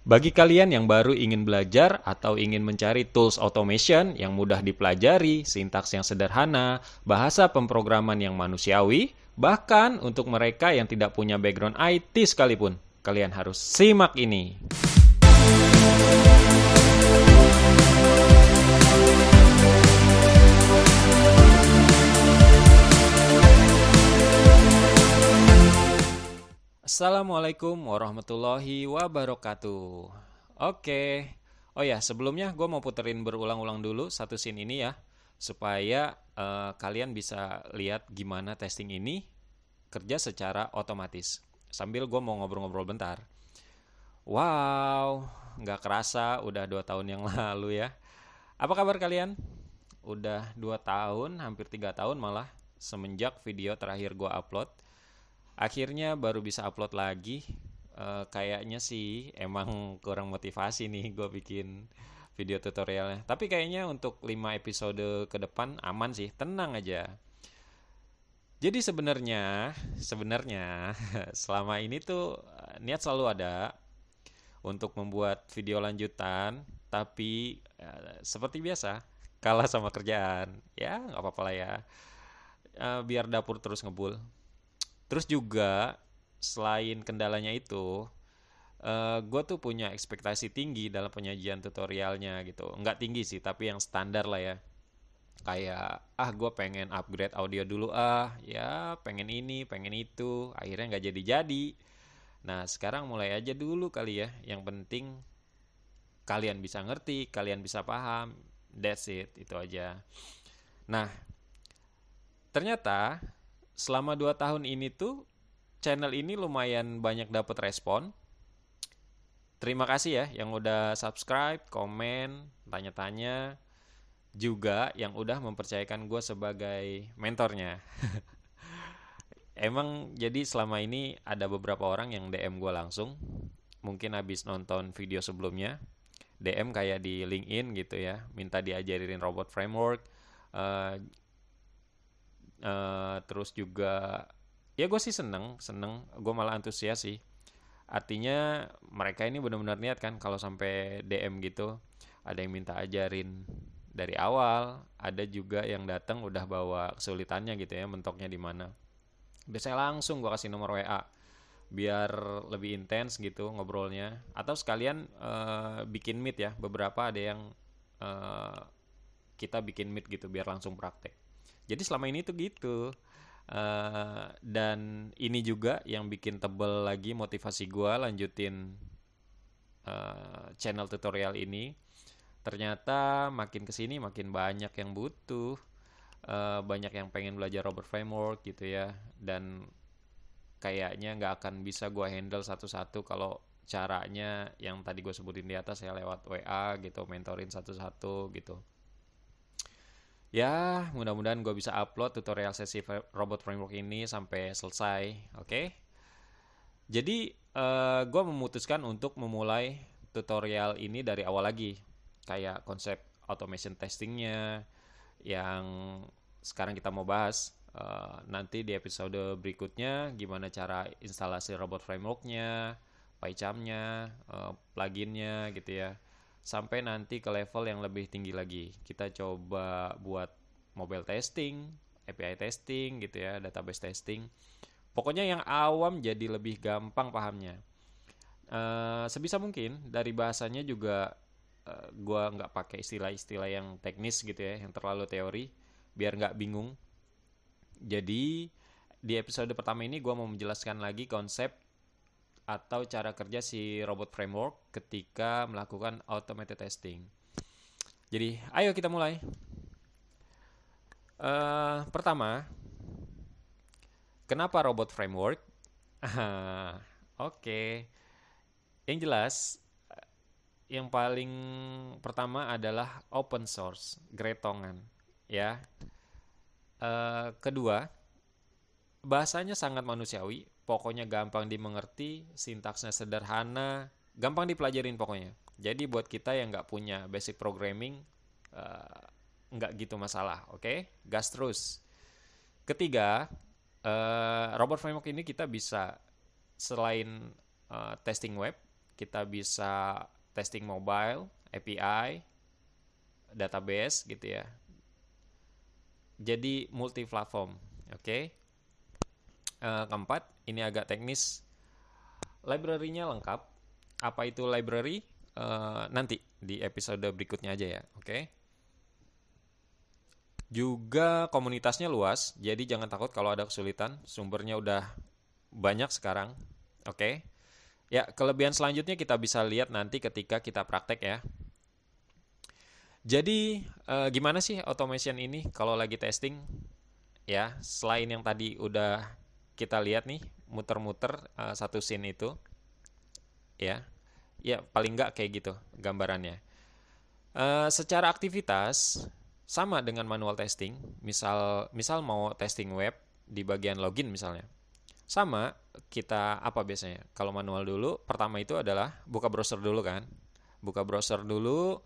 Bagi kalian yang baru ingin belajar atau ingin mencari tools automation yang mudah dipelajari, sintaks yang sederhana, bahasa pemrograman yang manusiawi, bahkan untuk mereka yang tidak punya background IT sekalipun, kalian harus simak ini. Assalamualaikum warahmatullahi wabarakatuh. Oke. Oh ya, sebelumnya gue mau puterin berulang-ulang dulu satu scene ini ya, supaya kalian bisa lihat gimana testing ini kerja secara otomatis. Sambil gue mau ngobrol-ngobrol bentar. Wow, nggak kerasa udah 2 tahun yang lalu ya. Apa kabar kalian? Udah 2 tahun, hampir 3 tahun malah, semenjak video terakhir gue upload. Akhirnya baru bisa upload lagi. Kayaknya sih emang kurang motivasi nih gue bikin video tutorialnya. Tapi kayaknya untuk 5 episode ke depan aman sih, tenang aja. Jadi sebenarnya selama ini tuh niat selalu ada untuk membuat video lanjutan, tapi seperti biasa kalah sama kerjaan. Ya nggak apa-apa lah ya. Biar dapur terus ngebul. Terus juga selain kendalanya itu, gue tuh punya ekspektasi tinggi dalam penyajian tutorialnya gitu. Nggak tinggi sih, tapi yang standar lah ya. Kayak, gue pengen upgrade audio dulu ya pengen ini, pengen itu. Akhirnya nggak jadi-jadi. Nah, sekarang mulai aja dulu kali ya. Yang penting kalian bisa ngerti, kalian bisa paham. That's it, itu aja. Nah, ternyata selama 2 tahun ini tuh channel ini lumayan banyak dapat respon. Terima kasih ya yang udah subscribe, komen, tanya-tanya. Juga yang udah mempercayakan gue sebagai mentornya. Emang jadi selama ini ada beberapa orang yang DM gue langsung. Mungkin habis nonton video sebelumnya. DM kayak di LinkedIn gitu ya. Minta diajarin robot framework. Terus juga ya gue sih seneng, gue malah antusias sih. Artinya mereka ini benar-benar niat kan, kalau sampai DM gitu. Ada yang minta ajarin dari awal, ada juga yang datang udah bawa kesulitannya gitu ya, mentoknya di mana. Biasanya langsung gue kasih nomor WA biar lebih intens gitu ngobrolnya. Atau sekalian bikin meet ya, beberapa ada yang kita bikin meet gitu biar langsung praktek. Jadi selama ini tuh gitu. Dan ini juga yang bikin tebel lagi motivasi gue lanjutin channel tutorial ini. Ternyata makin kesini makin banyak yang butuh, banyak yang pengen belajar robot framework gitu ya. Dan kayaknya nggak akan bisa gue handle satu-satu kalau caranya yang tadi gue sebutin di atas ya, lewat WA gitu, mentorin satu-satu gitu. Ya, mudah-mudahan gue bisa upload tutorial sesi robot framework ini sampai selesai, oke? Jadi, gue memutuskan untuk memulai tutorial ini dari awal lagi. Kayak konsep automation testingnya yang sekarang kita mau bahas. Nanti di episode berikutnya gimana cara instalasi robot frameworknya, PyCharm-nya, pluginnya gitu ya. Sampai nanti ke level yang lebih tinggi lagi. Kita coba buat mobile testing, API testing gitu ya, database testing. Pokoknya yang awam jadi lebih gampang pahamnya. Sebisa mungkin dari bahasanya juga gue nggak pakai istilah-istilah yang teknis gitu ya, yang terlalu teori, biar nggak bingung. Jadi di episode pertama ini gue mau menjelaskan lagi konsep atau cara kerja si robot framework ketika melakukan automated testing. Jadi, ayo kita mulai. Pertama, kenapa robot framework? Oke. Yang jelas, yang paling pertama adalah open source, gretongan, ya. Kedua, bahasanya sangat manusiawi, pokoknya gampang dimengerti, sintaksnya sederhana, gampang dipelajarin pokoknya. Jadi buat kita yang nggak punya basic programming, nggak gitu masalah, oke? Gas terus. Ketiga, robot framework ini kita bisa selain testing web, kita bisa testing mobile, API, database gitu ya. Jadi multi platform, oke. Keempat, ini agak teknis. Library-nya lengkap. Apa itu library? Nanti di episode berikutnya aja ya, oke. Juga komunitasnya luas, jadi jangan takut kalau ada kesulitan. Sumbernya udah banyak sekarang, oke. Ya, kelebihan selanjutnya kita bisa lihat nanti ketika kita praktek ya. Jadi gimana sih automation ini kalau lagi testing? Ya, selain yang tadi udah kita lihat nih, muter-muter satu scene itu, ya, paling nggak kayak gitu gambarannya. Secara aktivitas sama dengan manual testing. Misal mau testing web di bagian login misalnya. Sama, kita apa biasanya? Kalau manual dulu, pertama itu adalah buka browser dulu kan. Buka browser dulu,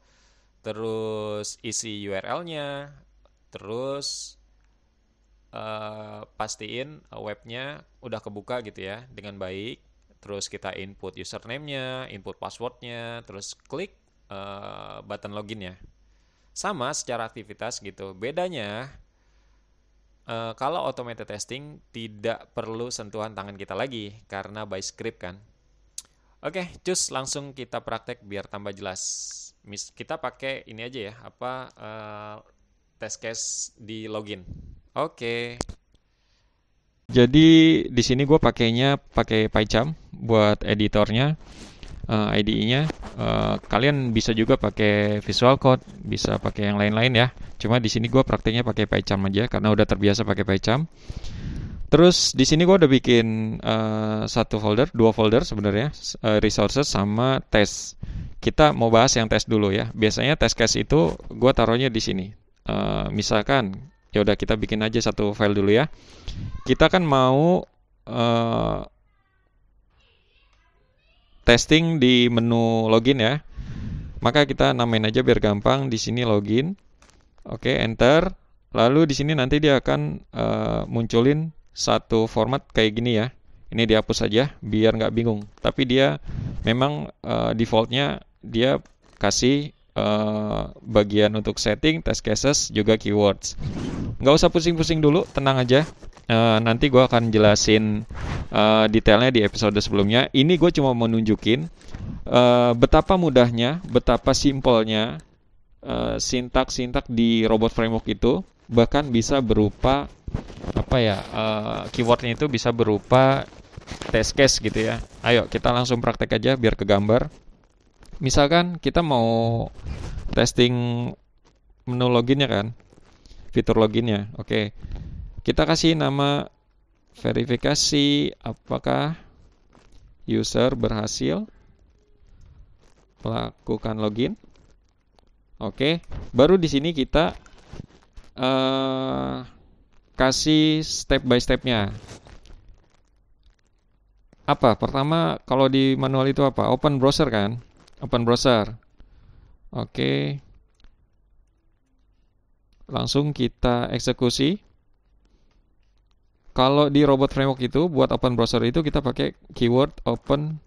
terus isi URL-nya, terus pastiin webnya udah kebuka gitu ya dengan baik. Terus kita input username-nya, input password-nya, terus klik button login-nya. Sama secara aktivitas gitu. Bedanya kalau automated testing tidak perlu sentuhan tangan kita lagi karena by script kan. Oke, cus langsung kita praktek biar tambah jelas. Kita pakai ini aja ya, test case di login. Oke. Jadi di sini gue pakai PyCharm buat editornya, IDE-nya. Kalian bisa juga pakai Visual Code, bisa pakai yang lain-lain ya. Cuma di sini gue prakteknya pakai PyCharm aja karena udah terbiasa pakai PyCharm. Terus di sini gue udah bikin dua folder sebenarnya, resources sama test. Kita mau bahas yang test dulu ya. Biasanya test case itu gue taruhnya di sini. Misalkan, ya udah kita bikin aja satu file dulu ya. Kita kan mau testing di menu login ya. Maka kita namain aja biar gampang. Di sini login. Oke, enter. Lalu di sini nanti dia akan munculin satu format kayak gini ya. Ini dihapus saja biar nggak bingung. Tapi dia memang defaultnya dia kasih bagian untuk setting, test cases, juga keywords. Nggak usah pusing-pusing dulu, tenang aja. Nanti gue akan jelasin detailnya di episode sebelumnya. Ini gue cuma mau nunjukin betapa mudahnya, betapa simpelnya sintak-sintak di robot framework itu. Bahkan bisa berupa keywordnya itu bisa berupa test case gitu ya. Ayo kita langsung praktek aja biar kegambar. Misalkan kita mau testing menu loginnya kan, fitur loginnya. Oke, kita kasih nama verifikasi apakah user berhasil melakukan login. Oke, baru di sini kita kasih step by stepnya. Apa? Pertama, kalau di manual itu apa? Open browser kan? Open browser. Oke. Langsung kita eksekusi. Kalau di robot framework itu, buat open browser itu kita pakai keyword open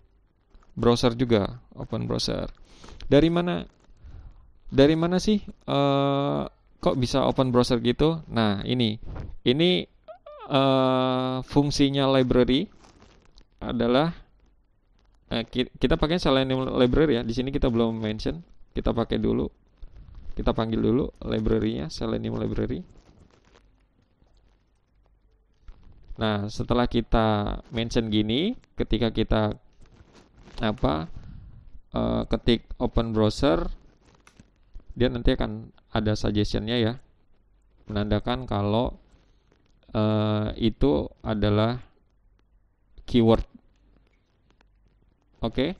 browser juga. Open browser. Dari mana sih? Kok bisa open browser gitu? Nah, ini fungsinya library adalah kita pakai Selenium library ya. Di sini kita belum mention. Kita pakai dulu. Kita panggil dulu library-nya Selenium library. Nah, setelah kita mention gini, ketika kita ketik open browser, dia nanti akan ada suggestion-nya ya, menandakan kalau itu adalah keyword. Oke.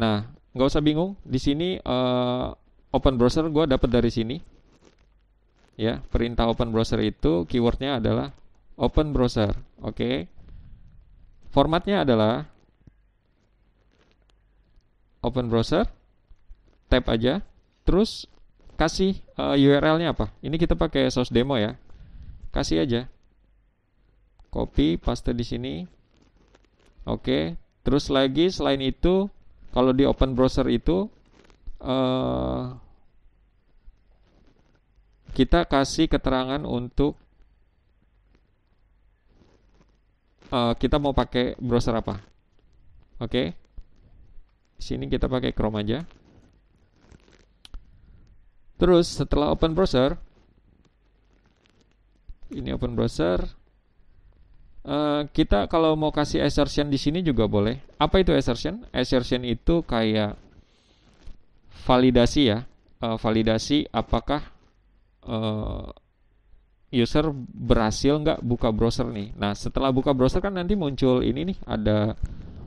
Nah, nggak usah bingung. Di sini open browser gue dapat dari sini. Ya, perintah open browser itu keywordnya adalah open browser. Oke. Formatnya adalah open browser, tab aja, terus kasih URL-nya apa? Ini kita pakai source demo ya. Kasih aja. Copy, paste di sini. Oke. Terus lagi selain itu Kalau di open browser itu kita kasih keterangan untuk kita mau pakai browser apa. Oke. Sini kita pakai Chrome aja. Terus setelah open browser, ini open browser, kita kalau mau kasih assertion di sini juga boleh. Apa itu assertion? Assertion itu kayak validasi ya, validasi apakah user berhasil nggak buka browser nih. Nah, setelah buka browser kan nanti muncul ini nih, ada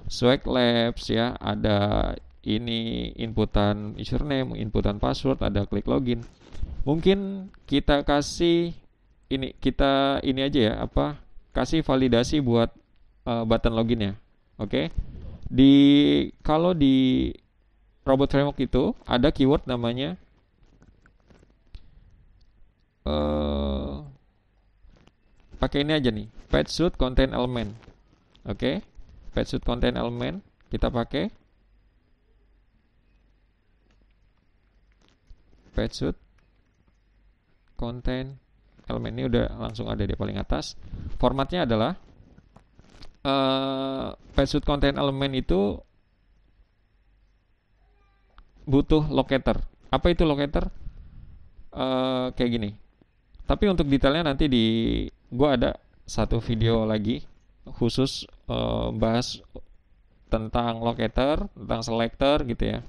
Swag Labs ya, ada ini inputan username, inputan password, ada klik login. Mungkin kita kasih ini aja ya, kasih validasi buat button loginnya. Oke. Kalau di Robot Framework itu ada keyword namanya pakai ini aja nih, page should contain element. Oke. Page should contain element kita pakai page should contain element. Ini udah langsung ada di paling atas. Formatnya adalah page should contain element itu butuh locator. Apa itu locator? Kayak gini. Tapi untuk detailnya nanti gua ada satu video lagi khusus bahas tentang locator, tentang selector gitu ya.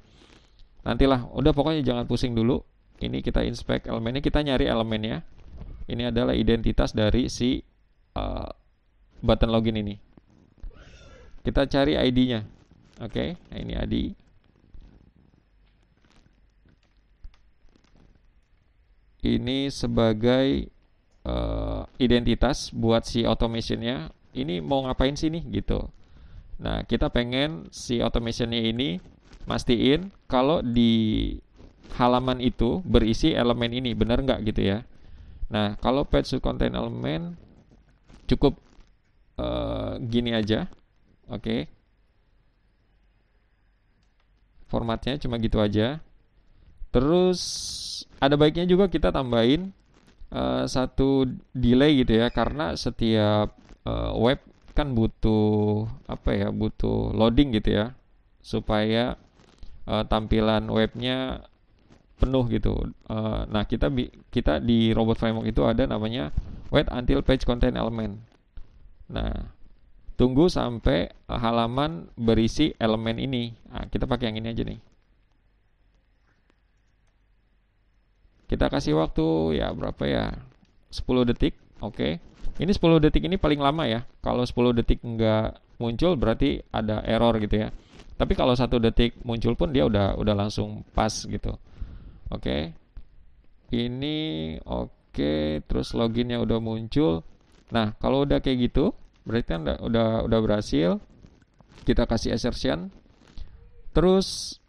Nantilah, udah pokoknya jangan pusing dulu. Ini kita inspect elemennya, kita nyari elemennya. Ini adalah identitas dari si button login ini. Kita cari ID-nya. Oke, nah ini ID. Ini sebagai identitas buat si automationnya. Ini mau ngapain sih nih gitu. Nah, kita pengen si automationnya ini mastiin kalau di halaman itu berisi elemen ini, benar nggak gitu ya. Nah, kalau page should contain element cukup gini aja. Oke. Formatnya cuma gitu aja. Terus ada baiknya juga kita tambahin satu delay gitu ya, karena setiap web kan butuh butuh loading gitu ya, supaya tampilan webnya penuh gitu. Nah, kita di Robot Framework itu ada namanya wait until page contain element. Nah, tunggu sampai halaman berisi elemen ini. Nah, kita pakai yang ini aja nih. Kita kasih waktu ya berapa ya? 10 detik. Oke. Ini 10 detik ini paling lama ya. Kalau 10 detik nggak muncul berarti ada error gitu ya. Tapi kalau 1 detik muncul pun dia udah langsung pas gitu. Oke. Ini oke, terus loginnya udah muncul. Nah, kalau udah kayak gitu, berarti kan udah berhasil. Kita kasih assertion. Terus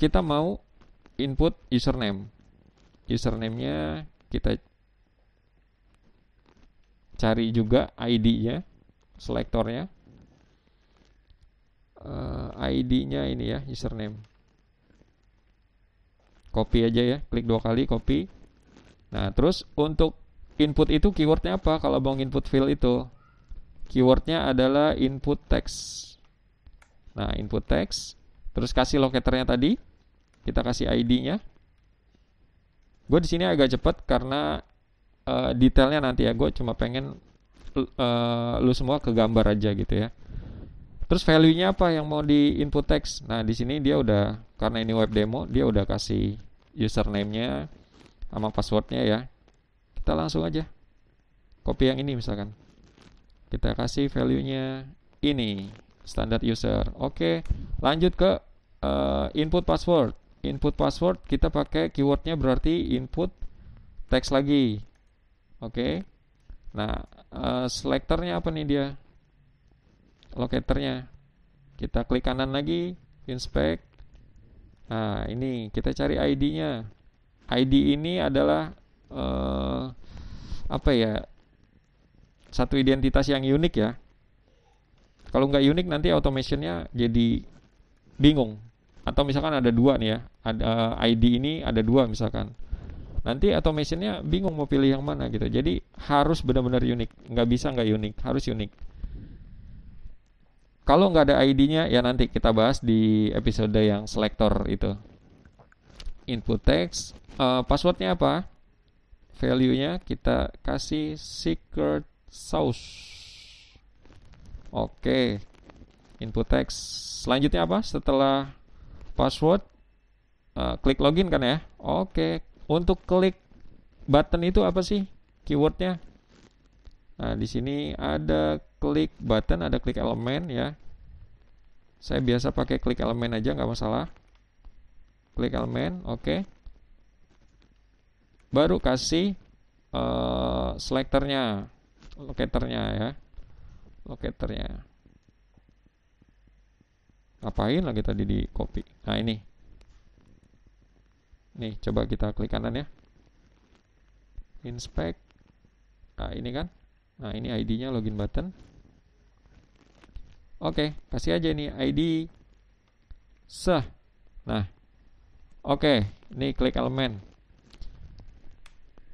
kita mau input username. Username-nya kita cari juga ID-nya, selektornya. ID-nya ini ya, username. Copy aja ya, klik 2 kali, copy. Nah, terus untuk input itu keywordnya apa? Kalau mau input field itu, keywordnya adalah input text. Nah, input text. Terus kasih locatornya tadi, kita kasih ID-nya. Gue di sini agak cepat karena detailnya nanti ya. Gue cuma pengen lu semua ke gambar aja gitu ya. Terus value-nya apa yang mau di input text? Nah, di sini dia udah, karena ini web demo, dia udah kasih username-nya sama password-nya ya. Kita langsung aja copy yang ini misalkan. Kita kasih value-nya ini, standard user. Oke, lanjut ke input password. Input password kita pakai keywordnya berarti input text lagi. Oke. Nah, selectornya apa nih dia? Locatornya. Kita klik kanan lagi, inspect. Nah, ini kita cari ID-nya. ID ini adalah satu identitas yang unik ya. Kalau nggak unik nanti automationnya jadi bingung. Atau misalkan ada dua nih ya, ada ID ini ada dua misalkan. Nanti automationnya bingung mau pilih yang mana gitu. Jadi harus benar-benar unik, nggak bisa nggak unik, harus unik. Kalau nggak ada ID-nya ya nanti kita bahas di episode yang selector itu. Input text, passwordnya apa? Value-nya kita kasih secret sauce. Oke, input text. Selanjutnya apa? Setelah password, klik login kan ya? Oke, untuk klik button itu apa sih keywordnya? Nah, di sini ada klik button, ada klik elemen ya. Saya biasa pakai klik elemen aja, nggak masalah. Klik elemen, oke. Baru kasih selectornya, locatornya ya, locatornya. Ngapain lagi tadi di copy? Nah ini, nih coba kita klik kanan ya, inspect. Nah ini kan, nah ini ID-nya login button. Oke, kasih aja nih ID sah. Nah, oke, ini klik elemen.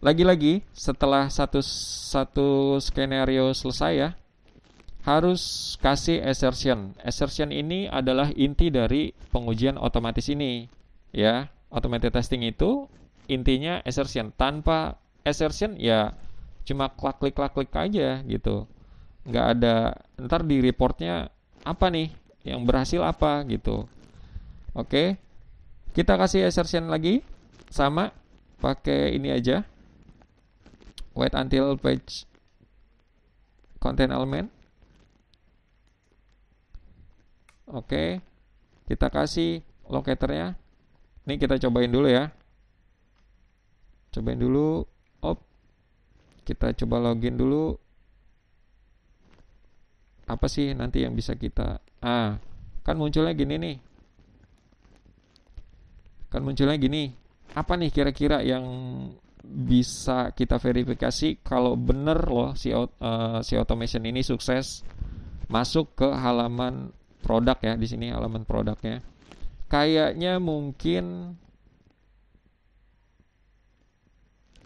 Lagi-lagi setelah satu skenario selesai ya, harus kasih assertion. Assertion ini adalah inti dari pengujian otomatis ini ya. Automated testing itu intinya assertion. Tanpa assertion ya cuma klik aja gitu. Nggak ada, ntar di reportnya apa nih yang berhasil apa gitu. Oke, kita kasih assertion lagi, sama pakai ini aja, wait until page contain element. Oke, kita kasih locatornya. Ini kita cobain dulu ya, cobain dulu. Kita coba login dulu. Apa sih nanti yang bisa kita, kan munculnya gini nih, apa nih kira-kira yang bisa kita verifikasi kalau bener loh si automation ini sukses masuk ke halaman produk ya. Di sini halaman produknya kayaknya mungkin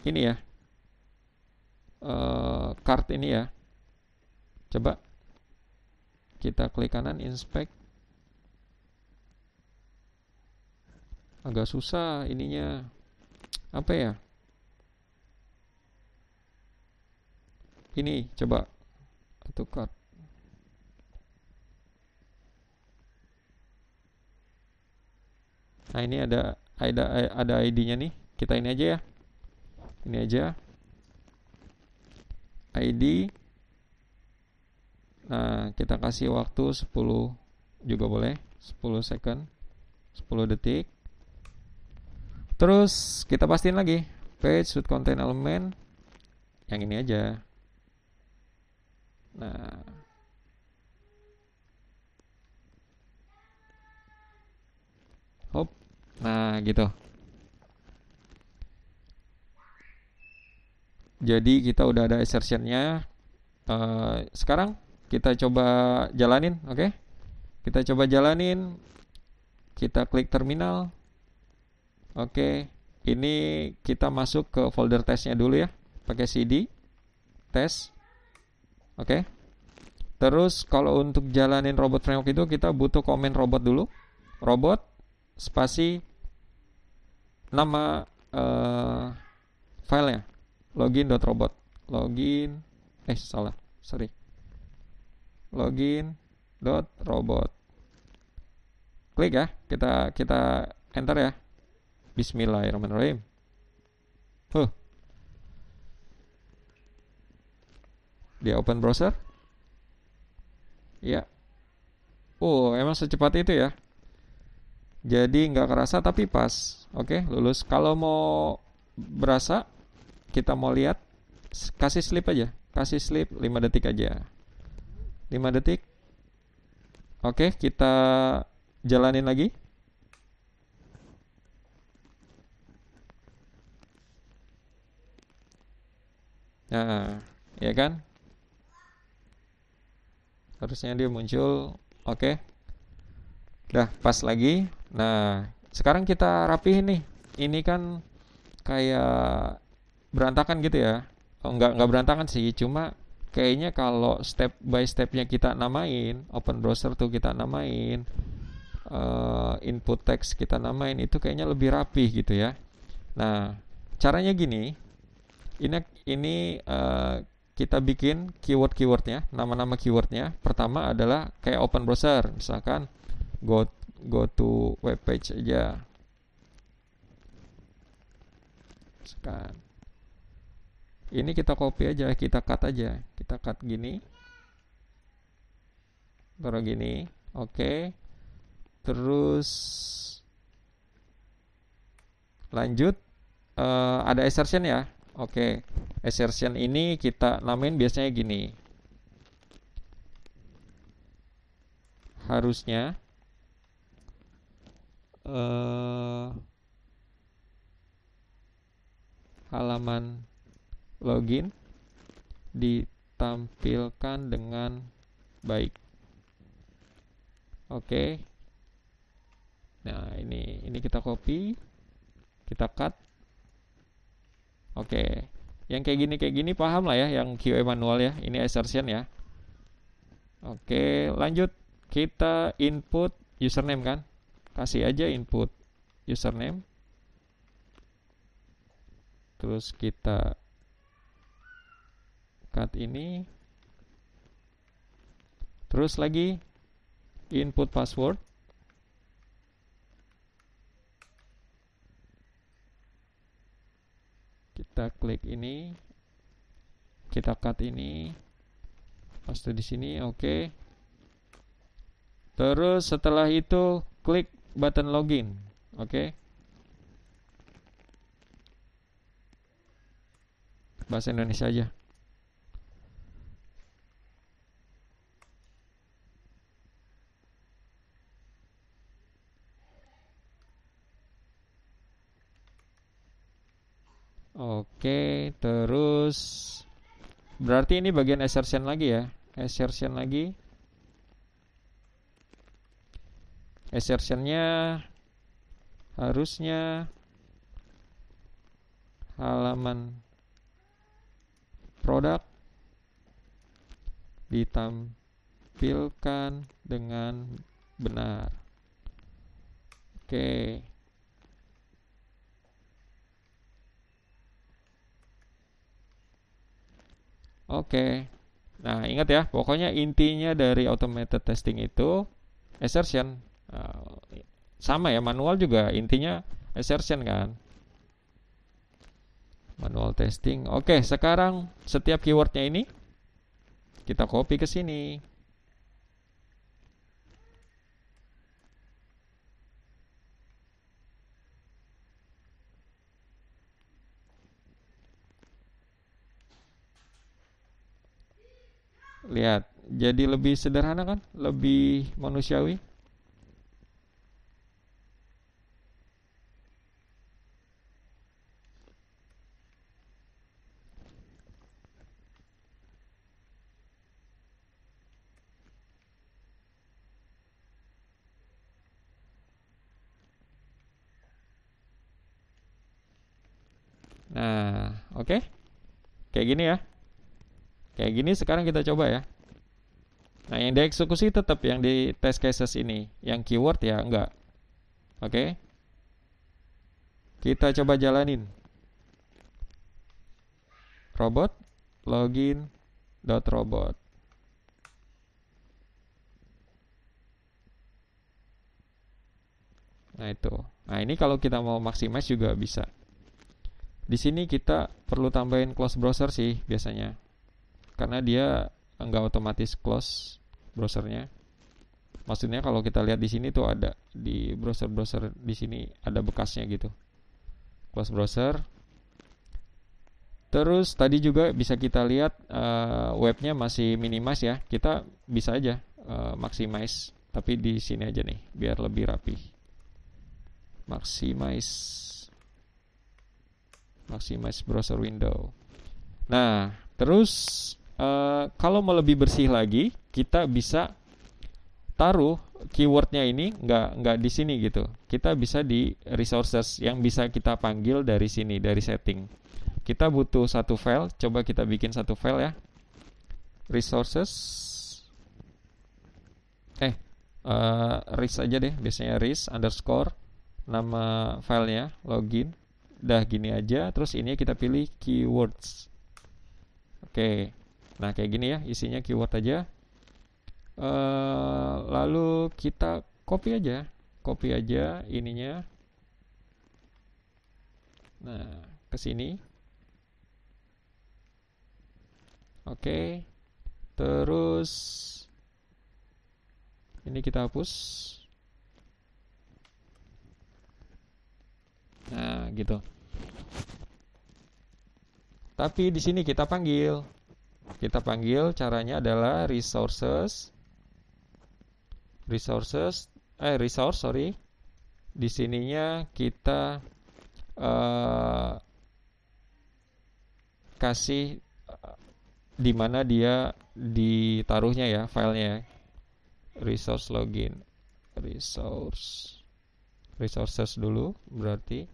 ini ya, card ini ya. Coba kita klik kanan, inspect. Agak susah ininya, apa ya, ini coba itu card. Nah ini ada ID-nya nih. Kita ini aja ya, ini aja ID. Nah kita kasih waktu 10 juga boleh, 10 second, 10 detik. Terus kita pastiin lagi page should contain element yang ini aja. Nah, hop, nah gitu. Jadi kita udah ada assertionnya. Sekarang kita coba jalanin, oke? Kita coba jalanin. Kita klik terminal. Oke, ini kita masuk ke folder testnya dulu ya, pakai cd test. Oke. Terus kalau untuk jalanin robot framework itu kita butuh komen robot dulu. Robot spasi nama filenya login.robot. Login.robot. Klik ya, kita enter ya. Bismillahirrahmanirrahim. Dia open browser. Ya. Emang secepat itu ya. Jadi nggak kerasa tapi pas. Oke, lulus. Kalau mau berasa, kita mau lihat, kasih sleep aja. Kasih sleep 5 detik aja. 5 detik. Oke, kita jalanin lagi. Nah, ya kan? Harusnya dia muncul. Oke. Dah pas lagi. Nah, sekarang kita rapihin nih. Ini kan kayak berantakan gitu ya. Oh, nggak berantakan sih, cuma kayaknya kalau step by stepnya kita namain, open browser tuh kita namain, input text kita namain, itu kayaknya lebih rapih gitu ya. Nah, caranya gini, ini kita bikin keywordnya, nama-nama keywordnya. Pertama adalah kayak open browser, misalkan go go to web page aja. Misalkan ini kita copy aja, kita cut aja, kita cut gini, taruh gini, oke. Terus lanjut, ada assertion ya, oke. Assertion ini kita namain biasanya gini, harusnya halaman login ditampilkan dengan baik. Oke. Nah, ini kita copy, kita cut. Oke. Yang kayak gini paham lah ya, yang QA manual ya. Ini assertion ya. Oke, lanjut kita input username kan. Kasih aja input username. Terus kita cut ini. Terus lagi input password. Kita klik ini. Kita cut ini. Paste di sini, oke. Terus setelah itu klik button login. Oke. Bahasa Indonesia aja. Oke, terus berarti ini bagian assertion lagi ya. Assertion lagi. Assertionnya harusnya halaman produk ditampilkan dengan benar. Oke. Oke. Nah, ingat ya, pokoknya intinya dari automated testing itu assertion. Sama ya, manual juga intinya assertion kan. Manual testing. Oke, sekarang setiap keywordnya ini kita copy ke sini. Lihat, jadi lebih sederhana kan? Lebih manusiawi. Nah, oke. Kayak gini ya. Kayak gini sekarang kita coba ya. Nah, yang dieksekusi tetap yang di test cases ini. Yang keyword ya enggak. Oke. Kita coba jalanin. Robot login.robot. Nah, itu. Nah, ini kalau kita mau maximize juga bisa. Di sini kita perlu tambahin close browser sih biasanya. Karena dia enggak otomatis close browsernya. Maksudnya kalau kita lihat di sini tuh ada di browser-browser di sini ada bekasnya gitu. Close browser. Terus tadi juga bisa kita lihat webnya masih minimize ya. Kita bisa aja maximize, tapi di sini aja nih biar lebih rapi. Maximize browser window. Nah, terus kalau mau lebih bersih lagi, kita bisa taruh keywordnya ini nggak di sini gitu. Kita bisa di resources yang bisa kita panggil dari sini, dari setting. Kita butuh satu file, coba kita bikin satu file ya. Resources, ris aja deh, biasanya ris underscore nama filenya login. Udah gini aja, terus ini kita pilih keywords. Oke, nah kayak gini ya, isinya keyword aja. Lalu kita copy aja ininya. Nah, ke sini. Oke. Terus ini kita hapus. Nah, gitu. Tapi di sini kita panggil. Caranya adalah resource, sorry. Di sininya kita kasih di mana dia ditaruhnya ya filenya. Resource login, resources dulu berarti,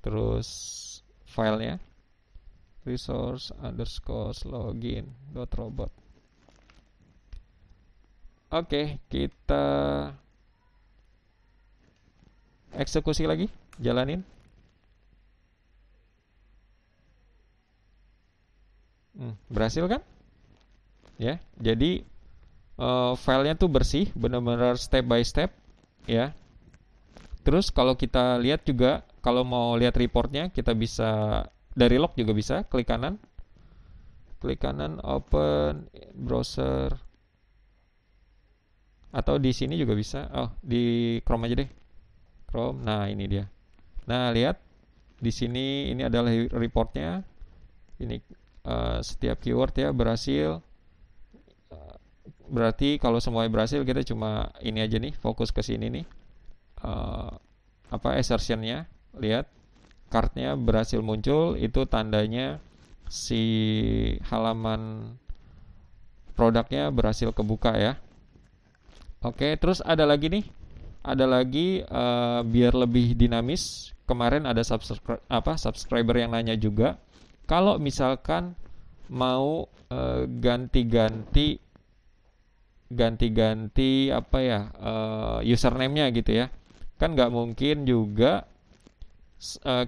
terus filenya resource underscore login.robot. Oke, kita eksekusi lagi, jalanin. Berhasil kan? Ya, jadi filenya tuh bersih, benar-benar step by step, ya. Terus kalau kita lihat juga, kalau mau lihat reportnya, kita bisa dari log juga bisa, klik kanan, open browser, atau di sini juga bisa. Oh, di Chrome aja deh, Chrome. Nah, ini dia. Nah, lihat di sini, ini adalah reportnya. Ini setiap keyword ya berhasil. Berarti kalau semuanya berhasil, kita cuma ini aja nih, fokus ke sini nih. Assertionnya, lihat cardnya berhasil muncul, itu tandanya si halaman produknya berhasil kebuka ya. Oke, terus ada lagi nih, biar lebih dinamis. Kemarin ada subscriber yang nanya juga, kalau misalkan mau ganti-ganti username-nya gitu ya, kan nggak mungkin juga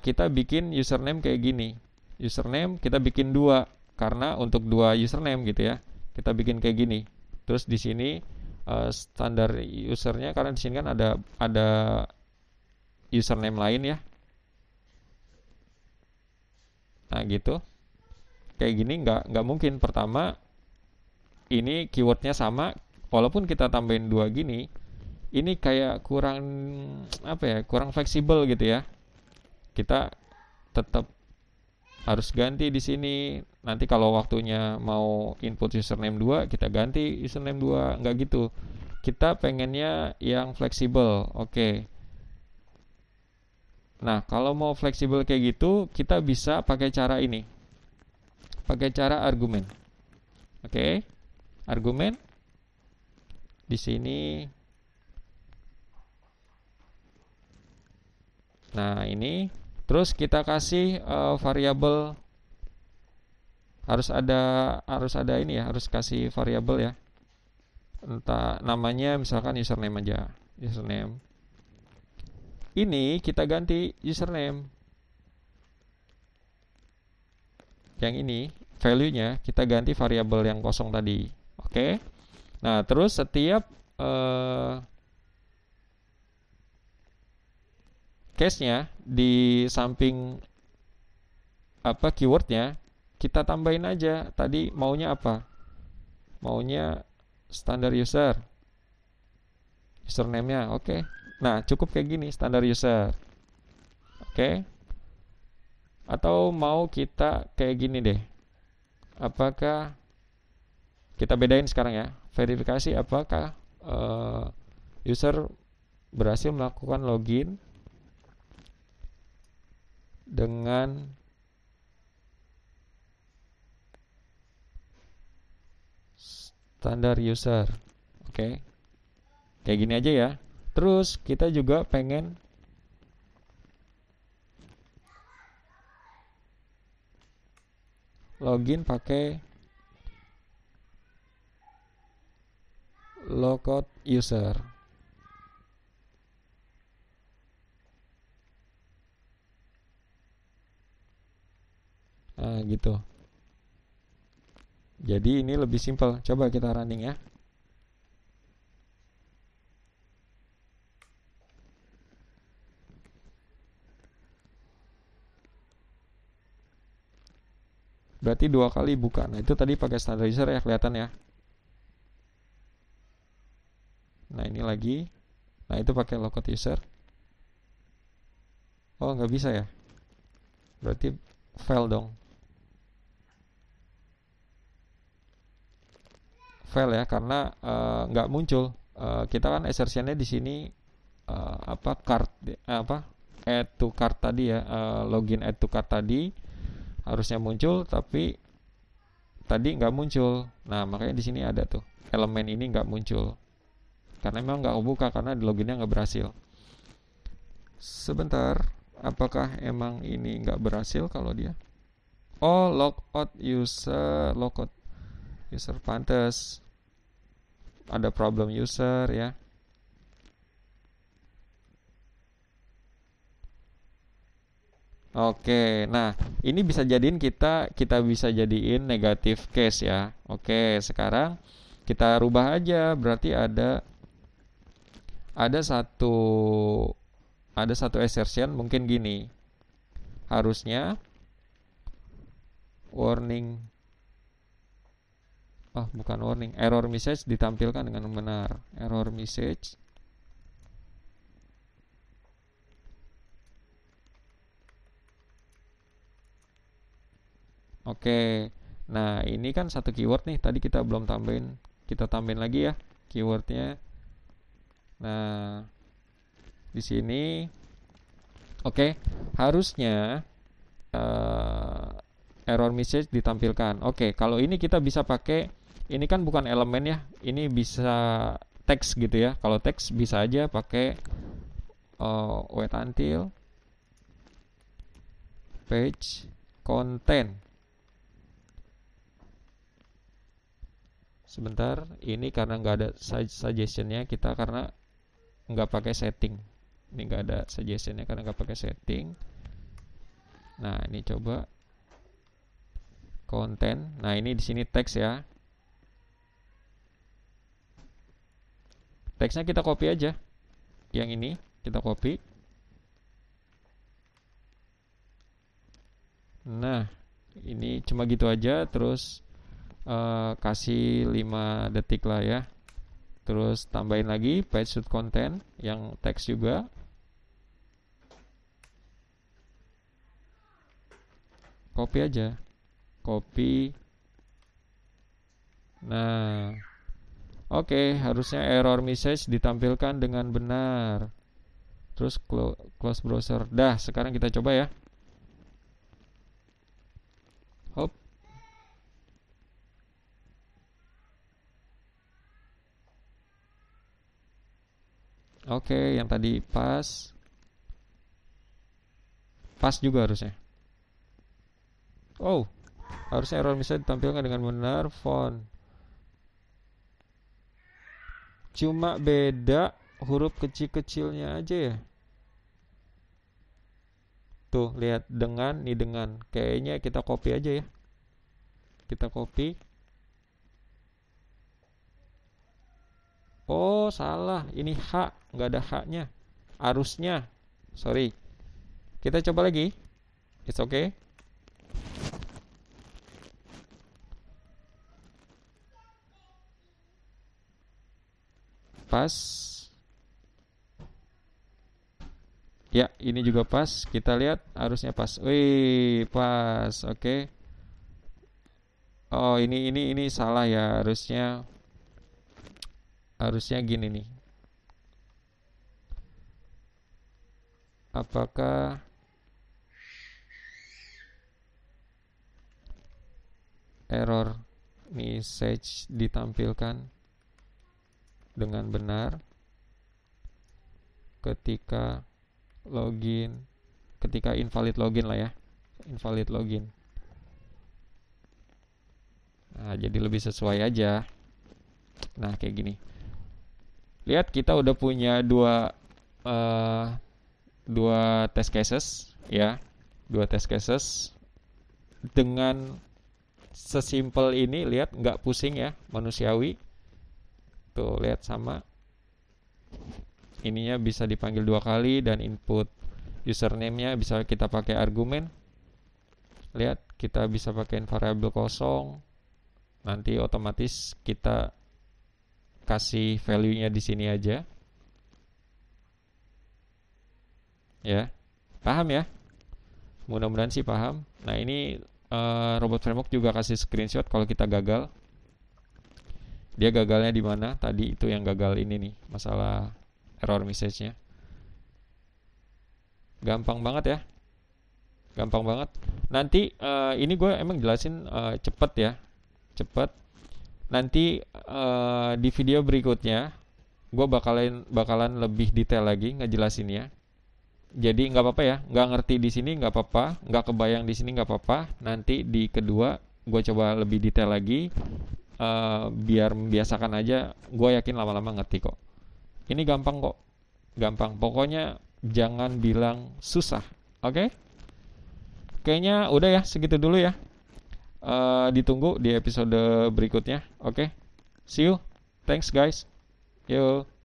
kita bikin username kayak gini. Username kita bikin 2, karena untuk 2 username gitu ya, kita bikin kayak gini. Terus di sini standar usernya, karena di sini kan ada username lain ya. Nah gitu, kayak gini nggak mungkin. Pertama, ini keywordnya sama, walaupun kita tambahin 2 gini, ini kayak kurang fleksibel gitu ya. Kita tetap harus ganti di sini. Nanti kalau waktunya mau input username 2, kita ganti username 2, nggak gitu. Kita pengennya yang fleksibel. Oke. Nah, kalau mau fleksibel kayak gitu, kita bisa pakai cara ini. Pakai cara argumen. Oke. Argumen di sini. Nah, ini terus kita kasih variabel, harus ada ini ya, harus kasih variabel ya. Entah namanya, misalkan username aja. Username. Ini kita ganti username. Yang ini value-nya kita ganti variabel yang kosong tadi. Oke. Nah, terus setiap case-nya di samping keywordnya, kita tambahin aja tadi maunya apa. Maunya standar user, username-nya. Oke. Nah, cukup kayak gini, standar user. Oke. Atau mau kita kayak gini deh. Apakah kita bedain sekarang ya, verifikasi apakah user berhasil melakukan login dengan standar user. Oke. Kayak gini aja ya. Terus kita juga pengen login pakai logout user. Nah, gitu. Jadi ini lebih simpel. Coba kita running ya. Berarti 2 kali buka. Nah, itu tadi pakai standard user ya, kelihatan ya. Nah, ini lagi. Nah, itu pakai logout user. Oh, nggak bisa ya. Berarti fail dong. Fail ya, karena nggak muncul. Kita kan assertionnya di sini apa card apa add to cart tadi ya, login add to cart tadi harusnya muncul, tapi tadi nggak muncul. Nah, makanya di sini ada tuh elemen ini nggak muncul karena memang nggak kebuka karena di loginnya nggak berhasil. Sebentar, apakah emang ini nggak berhasil kalau dia? Oh, logout user pantes ada problem user ya. Oke, nah ini bisa jadiin kita bisa jadiin negatif case ya. Oke, sekarang kita rubah aja. Berarti ada satu ada satu assertion mungkin gini. Harusnya warning, bukan warning, error message ditampilkan dengan benar. Error message. Oke, nah ini kan satu keyword nih. Tadi kita belum tambahin, kita tambahin lagi ya keywordnya. Nah, di sini, oke, harusnya error message ditampilkan. Oke, kalau ini kita bisa pakai, ini kan bukan elemen ya, ini bisa teks gitu ya. Kalau teks bisa aja pakai wait until page content. Sebentar, ini karena nggak ada suggestionnya, kita karena nggak pakai setting. Ini nggak ada suggestionnya karena nggak pakai setting. Nah, ini coba konten. Nah, ini di sini teks ya. Teksnya kita copy aja. Yang ini kita copy. Nah, ini cuma gitu aja. Terus kasih 5 detik lah ya. Terus tambahin lagi page should content yang teks juga. Copy aja. Copy. Nah, oke, harusnya error message ditampilkan dengan benar. Terus close browser. Dah, sekarang kita coba ya. Hop. Oke, yang tadi pas. Pas juga harusnya. Oh, harusnya error message ditampilkan dengan benar font. Cuma beda huruf kecil-kecilnya aja ya. Tuh, lihat dengan, nih dengan. Kayaknya kita copy aja ya. Kita copy. Oh, salah. Ini H, nggak ada H-nya. Harusnya. Sorry. Kita coba lagi. It's okay. Pas. Ya, ini juga pas. Kita lihat harusnya pas. Wih, pas. Oke. Oh, ini salah ya. Harusnya gini nih. Apakah error message ditampilkan dengan benar? ketika invalid login lah ya, invalid login. Nah, jadi lebih sesuai aja. Nah, kayak gini. Lihat, kita udah punya dua test cases ya, dua test cases dengan sesimpel ini. Lihat, nggak pusing ya, manusiawi. Tuh, lihat, sama. Ininya bisa dipanggil 2 kali dan input username-nya bisa kita pakai argumen. Lihat, kita bisa pakai variabel kosong. Nanti otomatis kita kasih value-nya di sini aja. Ya. Paham ya? Mudah-mudahan sih paham. Nah, ini Robot Framework juga kasih screenshot kalau kita gagal. Dia gagalnya di mana? Tadi itu yang gagal ini nih, masalah error message-nya. Gampang banget ya. Gampang banget. Nanti ini gue emang jelasin cepet ya. Cepet. Nanti di video berikutnya gue bakalan lebih detail lagi ngejelasinnya. Jadi nggak apa-apa ya, nggak ngerti di sini nggak apa-apa, nggak kebayang di sini nggak apa-apa. Nanti di kedua gue coba lebih detail lagi, biar membiasakan aja. Gue yakin lama-lama ngerti kok. Ini gampang kok, gampang. Pokoknya jangan bilang susah, oke? Kayaknya udah ya, segitu dulu ya. Ditunggu di episode berikutnya, oke? See you, thanks guys, yo.